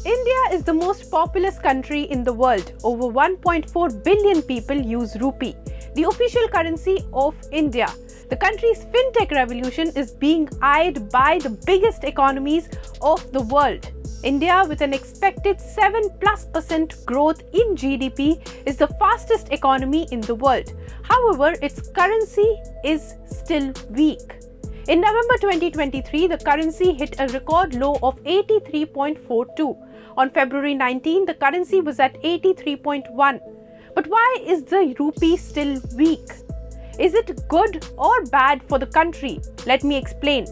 India is the most populous country in the world. Over 1.4 billion people use rupee, the official currency of India. The country's fintech revolution is being eyed by the biggest economies of the world. India, with an expected 7+% growth in GDP, is the fastest economy in the world. However, its currency is still weak. In November 2023, the currency hit a record low of 83.42. On February 19, the currency was at 83.1. But why is the rupee still weak? Is it good or bad for the country? Let me explain.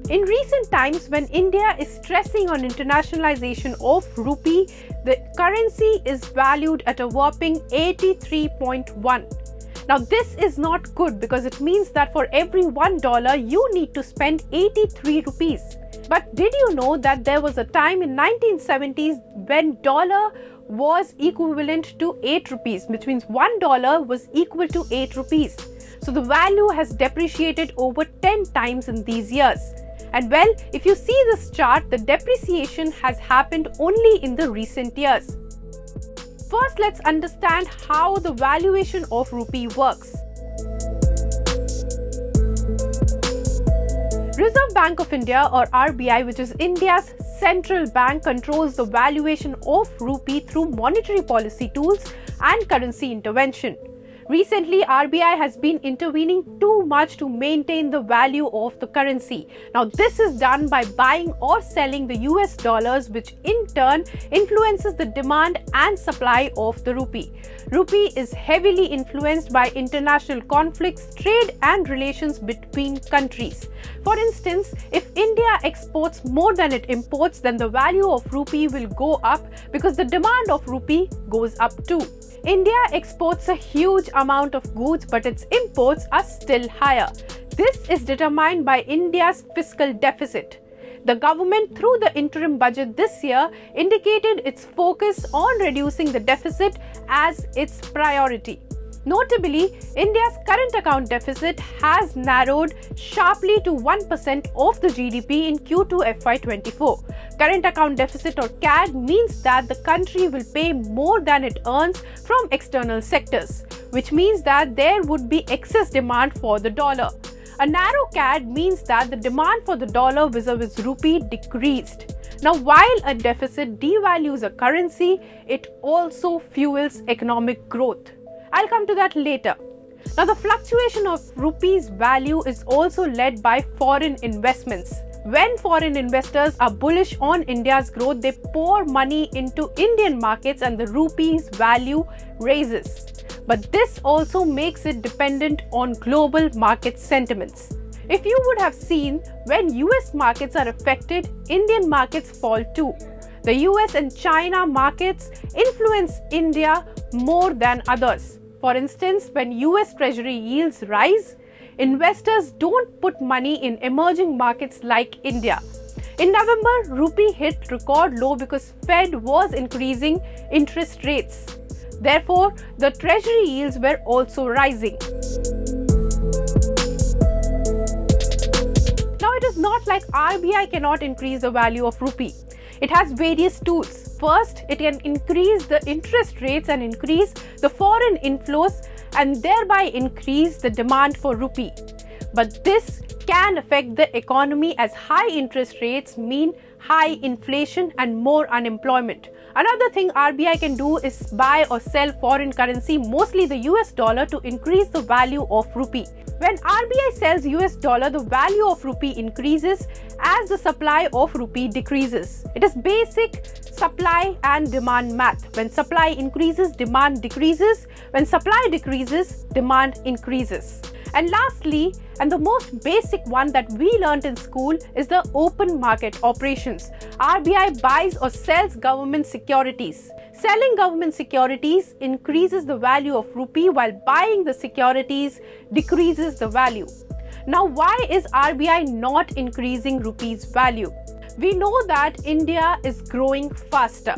In recent times, when India is stressing on internationalization of rupee, the currency is valued at a whopping 83.1. Now, this is not good because it means that for every $1, you need to spend 83 rupees. But did you know that there was a time in 1970s when dollar was equivalent to 8 rupees, which means $1 was equal to 8 rupees. So the value has depreciated over 10 times in these years. And well, if you see this chart, the depreciation has happened only in the recent years. First, let's understand how the valuation of rupee works. Reserve Bank of India, or RBI, which is India's central bank, controls the valuation of rupee through monetary policy tools and currency intervention. Recently, RBI has been intervening too much to maintain the value of the currency. Now, this is done by buying or selling the US dollars, which in turn influences the demand and supply of the rupee. Rupee is heavily influenced by international conflicts, trade and relations between countries. For instance, if India exports more than it imports, then the value of rupee will go up because the demand of rupee goes up too. India exports a huge amount of goods, but its imports are still higher. This is determined by India's fiscal deficit. The government, through the interim budget this year, indicated its focus on reducing the deficit as its priority. Notably, India's current account deficit has narrowed sharply to 1% of the GDP in Q2 FY24. Current account deficit, or CAD, means that the country will pay more than it earns from external sectors, which means that there would be excess demand for the dollar. A narrow CAD means that the demand for the dollar vis-a-vis rupee decreased. Now, while a deficit devalues a currency, it also fuels economic growth. I'll come to that later. Now, the fluctuation of rupee's value is also led by foreign investments. When foreign investors are bullish on India's growth, they pour money into Indian markets and the rupee's value raises. But this also makes it dependent on global market sentiments. If you would have seen, when US markets are affected, Indian markets fall too. The US and China markets influence India more than others. For instance, when US Treasury yields rise, investors don't put money in emerging markets like India. In November, rupee hit record low because Fed was increasing interest rates. Therefore, the Treasury yields were also rising. Now, it is not like RBI cannot increase the value of rupee. It has various tools. First, it can increase the interest rates and increase the foreign inflows and thereby increase the demand for rupee. But this can affect the economy as high interest rates mean high inflation and more unemployment. Another thing RBI can do is buy or sell foreign currency, mostly the US dollar, to increase the value of rupee. When RBI sells US dollar, the value of rupee increases as the supply of rupee decreases. It is basic supply and demand math. When supply increases, demand decreases. When supply decreases, demand increases. And lastly, and the most basic one that we learnt in school, is the open market operations. RBI buys or sells government securities. Selling government securities increases the value of rupee, while buying the securities decreases the value. Now, why is RBI not increasing rupee's value? We know that India is growing faster.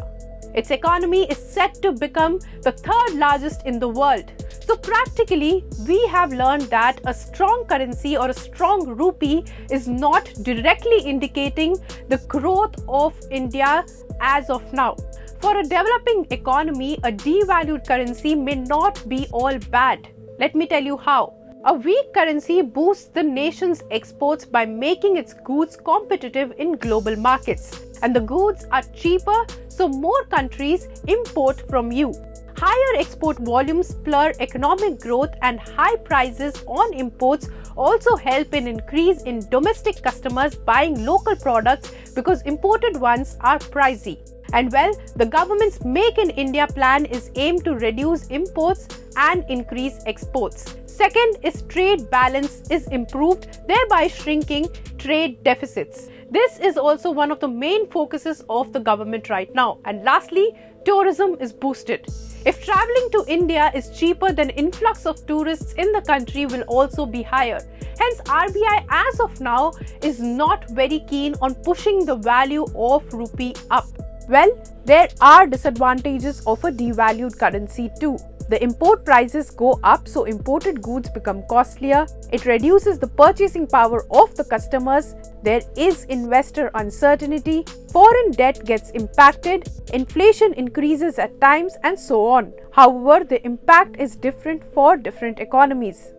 Its economy is set to become the third largest in the world. So practically, we have learned that a strong currency or a strong rupee is not directly indicating the growth of India as of now. For a developing economy, a devalued currency may not be all bad. Let me tell you how. A weak currency boosts the nation's exports by making its goods competitive in global markets. And the goods are cheaper, so more countries import from you. Higher export volumes spur economic growth, and high prices on imports also help in increase in domestic customers buying local products because imported ones are pricey. And well, the government's Make in India plan is aimed to reduce imports and increase exports. Second is trade balance is improved, thereby shrinking trade deficits. This is also one of the main focuses of the government right now. And lastly, tourism is boosted. If traveling to India is cheaper, then influx of tourists in the country will also be higher. Hence, RBI as of now is not very keen on pushing the value of rupee up. Well, there are disadvantages of a devalued currency too. The import prices go up, so imported goods become costlier. It reduces the purchasing power of the customers. There is investor uncertainty. Foreign debt gets impacted. Inflation increases at times, and so on. However, the impact is different for different economies.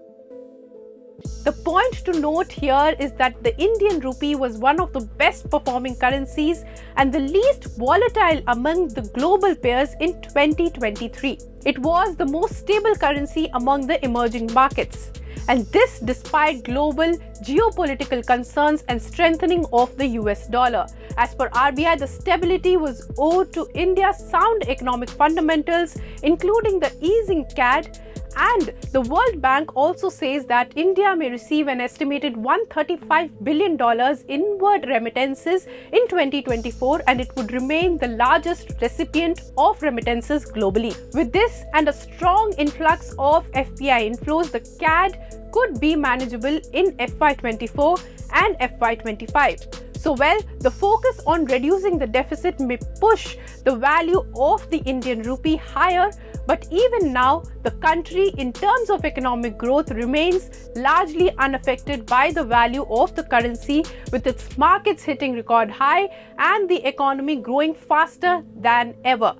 The point to note here is that the Indian rupee was one of the best performing currencies and the least volatile among the global pairs in 2023. It was the most stable currency among the emerging markets. And this despite global geopolitical concerns and strengthening of the US dollar. As per RBI, the stability was owed to India's sound economic fundamentals, including the easing CAD. And the World Bank also says that India may receive an estimated $135 billion inward remittances in 2024, and it would remain the largest recipient of remittances globally. With this and a strong influx of FPI inflows, the CAD could be manageable in FY24 and FY25. So well, the focus on reducing the deficit may push the value of the Indian rupee higher, but even now, the country in terms of economic growth remains largely unaffected by the value of the currency, with its markets hitting record high and the economy growing faster than ever.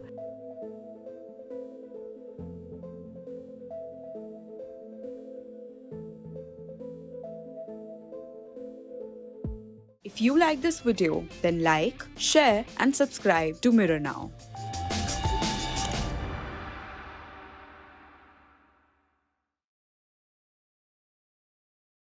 If you like this video, then like, share and subscribe to Mirror Now.